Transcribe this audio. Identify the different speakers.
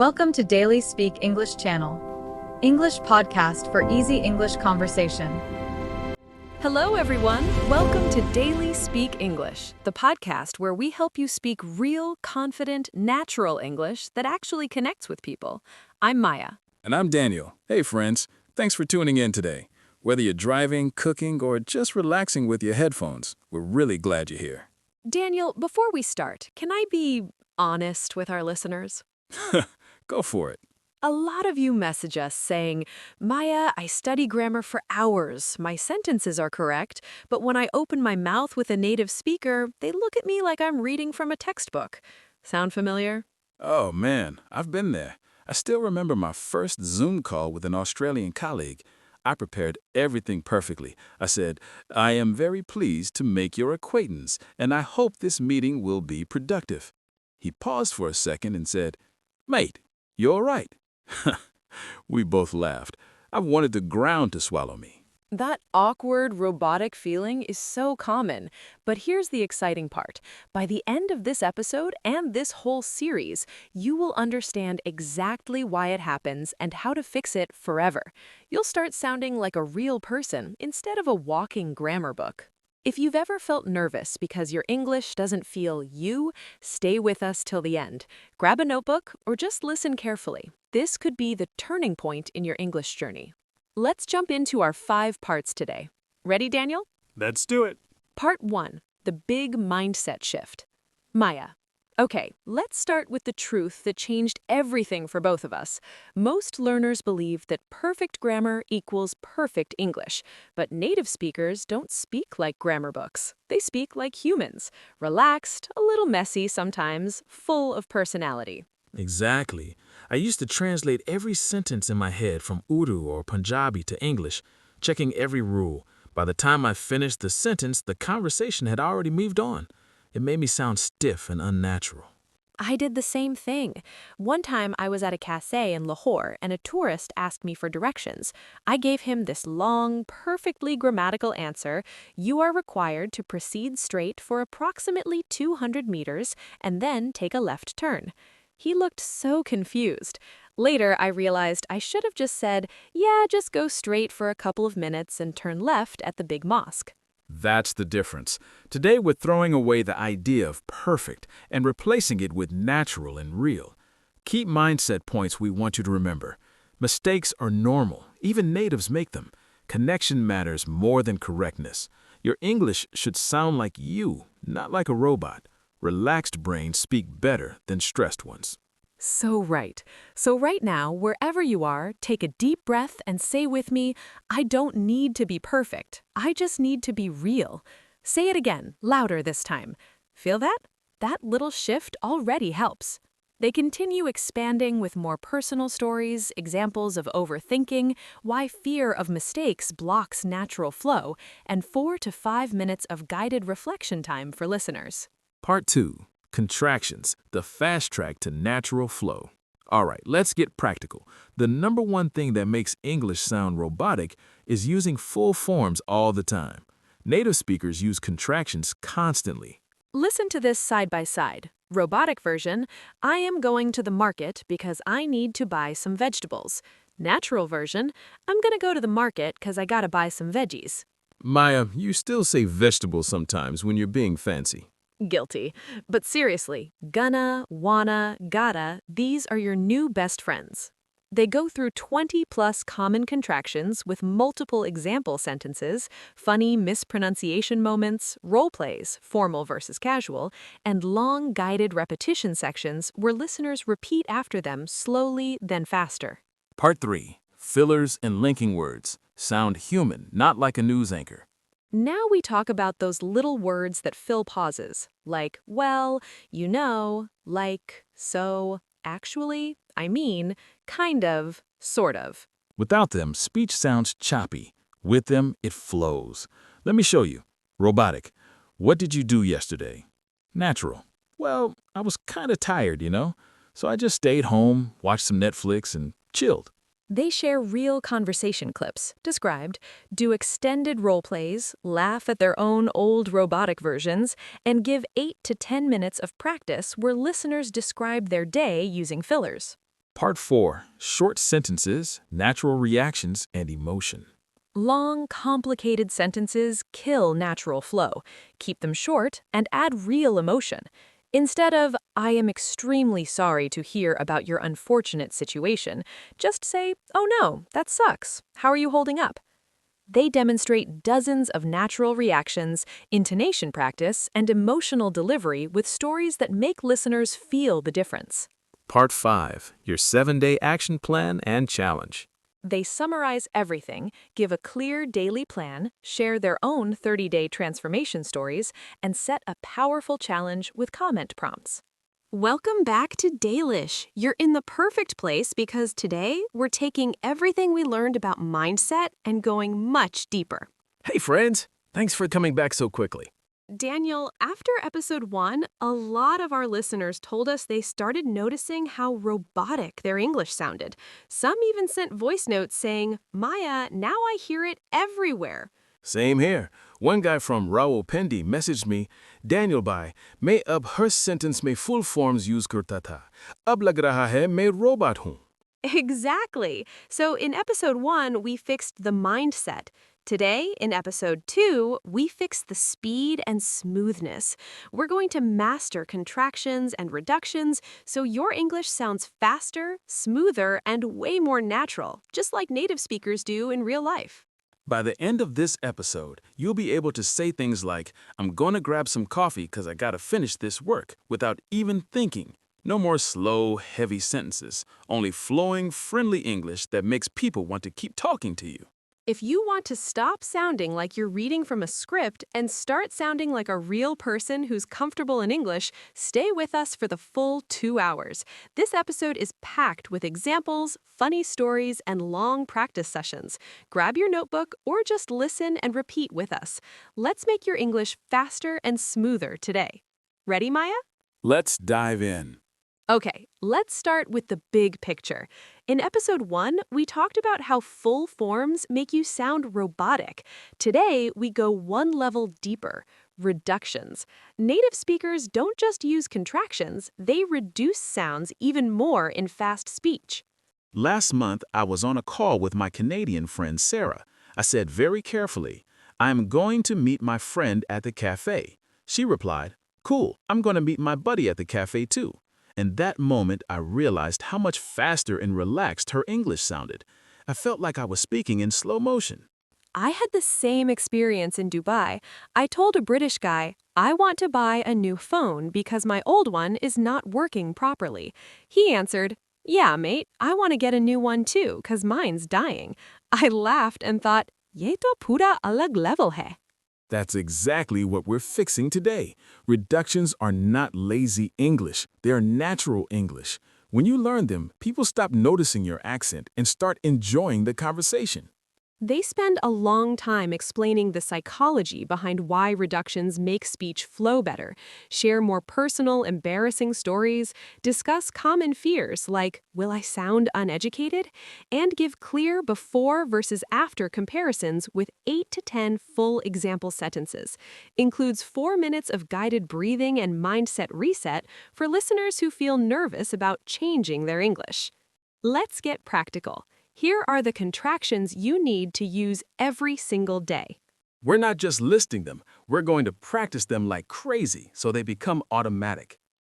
Speaker 1: Welcome to Daily Speak English channel, English podcast for easy English conversation.
Speaker 2: Hello, everyone. Welcome to Daily Speak English, the podcast where we help you speak real, confident, natural English that actually connects with people. I'm Maya.
Speaker 3: And I'm Daniel. Hey, friends. Thanks for tuning in today. Whether you're driving, cooking, or just relaxing with your headphones, we're really glad you're here.
Speaker 2: Daniel, before we start, can I be honest with our listeners?
Speaker 3: Go for it.
Speaker 2: A lot of you message us saying, Maya, I study grammar for hours. My sentences are correct, but when I open my mouth with a native speaker, they look at me like I'm reading from a textbook. Sound familiar?
Speaker 3: Oh, man, I've been there. I still remember my first Zoom call with an Australian colleague. I prepared everything perfectly. I said, I am very pleased to make your acquaintance, and I hope this meeting will be productive. He paused for a second and said, Mate, you all right? We both laughed. I wanted the ground to swallow me.
Speaker 2: That awkward, robotic feeling is so common. But here's the exciting part. By the end of this episode and this whole series, you will understand exactly why it happens and how to fix it forever. You'll start sounding like a real person instead of a walking grammar book. If you've ever felt nervous because your English doesn't feel you, stay with us till the end. Grab a notebook or just listen carefully. This could be the turning point in your English journey. Let's jump into our 5 parts today. Ready, Daniel?
Speaker 3: Let's do it.
Speaker 2: Part 1, the big mindset shift. Maya. Okay, let's start with the truth that changed everything for both of us. Most learners believe that perfect grammar equals perfect English, but native speakers don't speak like grammar books. They speak like humans, relaxed, a little messy sometimes, full of personality.
Speaker 4: Exactly. I used to translate every sentence in my head from Urdu or Punjabi to English, checking every rule. By the time I finished the sentence, the conversation had already moved on. It made me sound stiff and unnatural.
Speaker 2: I did the same thing. One time I was at a cafe in Lahore and a tourist asked me for directions. I gave him this long, perfectly grammatical answer. You are required to proceed straight for approximately 200 meters and then take a left turn. He looked so confused. Later, I realized I should have just said, yeah, just go straight for a couple of minutes and turn left at the big mosque.
Speaker 3: That's the difference. Today we're throwing away the idea of perfect and replacing it with natural and real. Key mindset points we want you to remember. Mistakes are normal. Even natives make them. Connection matters more than correctness. Your English should sound like you, not like a robot. Relaxed brains speak better than stressed ones.
Speaker 2: So right. So right now, wherever you are, take a deep breath and say with me, I don't need to be perfect. I just need to be real. Say it again, louder this time. Feel that? That little shift already helps. They continue expanding with more personal stories, examples of overthinking, why fear of mistakes blocks natural flow, and 4 to 5 minutes of guided reflection time for listeners.
Speaker 3: Part 2. Contractions, the fast track to natural flow. All right, let's get practical. The number one thing that makes English sound robotic is using full forms all the time. Native speakers use contractions constantly.
Speaker 2: Listen to this side by side. Robotic version, I am going to the market because I need to buy some vegetables. Natural version, I'm gonna go to the market because I gotta buy some veggies.
Speaker 3: Maya, you still say vegetables sometimes when you're being fancy.
Speaker 2: Guilty. But seriously, gonna, wanna, gotta, these are your new best friends. They go through 20+ common contractions with multiple example sentences, funny mispronunciation moments, role plays, formal versus casual, and long guided repetition sections where listeners repeat after them slowly, then faster.
Speaker 3: Part 3. Fillers and linking words. Sound human, not like a news anchor.
Speaker 2: Now we talk about those little words that fill pauses, like, well, you know, like, so, actually, I mean, kind of, sort of.
Speaker 3: Without them, speech sounds choppy. With them, it flows. Let me show you. Robotic. What did you do yesterday? Natural. Well, I was kind of tired, so I just stayed home, watched some Netflix, and chilled.
Speaker 2: They share real conversation clips, described, do extended role plays, laugh at their own old robotic versions, and give 8 to 10 minutes of practice where listeners describe their day using fillers.
Speaker 3: Part 4. Short sentences, natural reactions, and emotion.
Speaker 2: Long, complicated sentences kill natural flow. Keep them short and add real emotion. Instead of, I am extremely sorry to hear about your unfortunate situation, just say, oh no, that sucks. How are you holding up? They demonstrate dozens of natural reactions, intonation practice, and emotional delivery with stories that make listeners feel the difference.
Speaker 4: Part 5. Your 7-day action plan and challenge.
Speaker 2: They summarize everything, give a clear daily plan, share their own 30-day transformation stories, and set a powerful challenge with comment prompts. Welcome back to Dalish. You're in the perfect place because today we're taking everything we learned about mindset and going much deeper.
Speaker 5: Hey friends, thanks for coming back so quickly.
Speaker 2: Daniel, after episode 1, a lot of our listeners told us they started noticing how robotic their English sounded. Some even sent voice notes saying, Maya, now I hear it everywhere.
Speaker 5: Same here. One guy from Rawalpindi messaged me, Daniel bhai, मैं अब हर sentence में full forms use करता था. अब लग रहा है मैं robot हूँ.
Speaker 2: Exactly. So in episode 1, we fixed the mindset. Today, in episode 2, we fix the speed and smoothness. We're going to master contractions and reductions so your English sounds faster, smoother, and way more natural, just like native speakers do in real life.
Speaker 3: By the end of this episode, you'll be able to say things like, I'm gonna grab some coffee because I gotta finish this work, without even thinking. No more slow, heavy sentences, only flowing, friendly English that makes people want to keep talking to you.
Speaker 2: If you want to stop sounding like you're reading from a script and start sounding like a real person who's comfortable in English, stay with us for the full 2 hours. This episode is packed with examples, funny stories, and long practice sessions. Grab your notebook or just listen and repeat with us. Let's make your English faster and smoother today. Ready, Maya?
Speaker 3: Let's dive in.
Speaker 2: Okay, let's start with the big picture. In episode 1, we talked about how full forms make you sound robotic. Today, we go one level deeper, reductions. Native speakers don't just use contractions, they reduce sounds even more in fast speech.
Speaker 3: Last month, I was on a call with my Canadian friend Sarah. I said very carefully, I'm going to meet my friend at the cafe. She replied, cool, I'm going to meet my buddy at the cafe too. In that moment, I realized how much faster and relaxed her English sounded. I felt like I was speaking in slow motion.
Speaker 2: I had the same experience in Dubai. I told a British guy, I want to buy a new phone because my old one is not working properly. He answered, yeah, mate, I want to get a new one too because mine's dying. I laughed and thought, ye to pura alag level hai.
Speaker 3: That's exactly what we're fixing today. Reductions are not lazy English. They're natural English. When you learn them, people stop noticing your accent and start enjoying the conversation.
Speaker 2: They spend a long time explaining the psychology behind why reductions make speech flow better, share more personal, embarrassing stories, discuss common fears like, will I sound uneducated? And give clear before versus after comparisons with 8 to 10 full example sentences. Includes 4 minutes of guided breathing and mindset reset for listeners who feel nervous about changing their English. Let's get practical. Here are the contractions you need to use every single day.
Speaker 3: We're not just listing them, we're going to practice them like crazy so they become automatic.